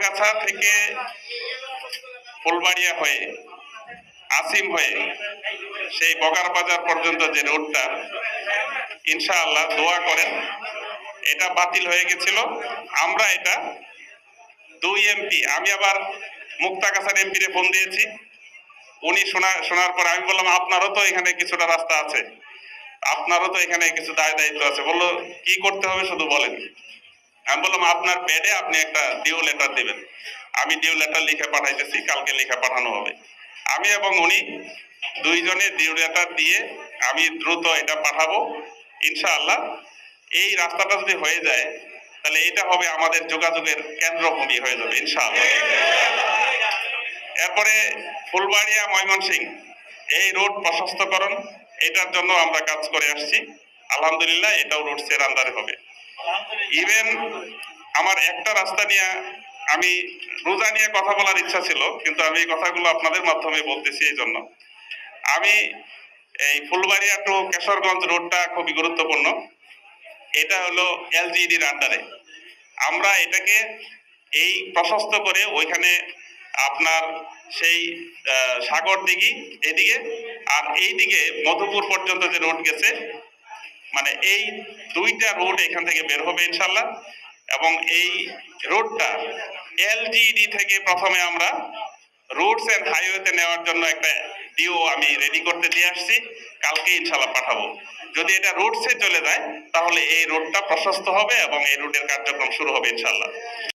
মুক্তাগাছা থেকে ফুলবাড়িয়া হয়ে আসিম হয়ে সেই বগার বাজার পর্যন্ত যে রোডটা ইনশাআল্লাহ দোয়া করেন, এটা বাতিল হয়ে গেছিল। আমরা এটা 2 এমপি, আমি আবার মুক্তাগাছার এমপি রে ফোন দিয়েছি। উনি শোনার পর আমি বললাম আপনারও তো এখানে কিছুটা রাস্তা আছে, আপনারও তো এখানে কিছু দায়িত্ব আছে। বললো কি করতে হবে শুধু বলেন। আমি বললাম আপনার প্যাডে আপনি একটা ডিউ লেটার দিবেন। আমি ডিউ লেটার লিখে পাঠাইতেছি, কালকে লিখে পাঠানো হবে। আমি এবং উনি দুইজনে ডিউ লেটার দিয়ে আমি দ্রুত এটা পাঠাবো ইনশাআল্লাহ। এই রাস্তাটা যদি হয়ে যায় তাহলে এটা হবে আমাদের যোগাযোগের কেন্দ্রভূমি হয়ে যাবে ইনশাআল্লাহ। এরপরে ফুলবাড়িয়া ময়মনসিংহ এই রোড প্রশস্তকরণ, এটার জন্য আমরা কাজ করে আসছি। আলহামদুলিল্লাহ এটাও রোডসের আন্ডারে হবে। ইভেন আমার একটা রাস্তা নিয়ে আমি রোজা নিয়ে কথা বলার ইচ্ছা ছিল, কিন্তু আমি এই কথাগুলো আপনাদের মাধ্যমে বলতেছি। এই জন্য আমি এই ফুলবাড়িয়া টু কেশরগঞ্জ রোডটা খুবই গুরুত্বপূর্ণ। এটা হলো এলজিইডির আন্ডারে। আমরা এটাকে এই প্রশস্ত করে ওইখানে আপনার সেই সাগর দিঘি এদিকে আর এইদিকে মধুপুর পর্যন্ত যে রোড গেছে, মানে এই দুইটা রোড এখান থেকে বের হবে ইনশাল্লাহ। এবং এই রোডটা এলজিইডি থেকে প্রথমে আমরা রোডস এন্ড হাইওয়েতে নেওয়ার জন্য একটা ডিও আমি রেডি করতে দিয়ে আসছি, কালকে ইনশাল্লাহ পাঠাবো। যদি এটা রোডসে চলে যায় তাহলে এই রোডটা প্রশস্ত হবে এবং এই রোডের কার্যক্রম শুরু হবে ইনশাল্লাহ।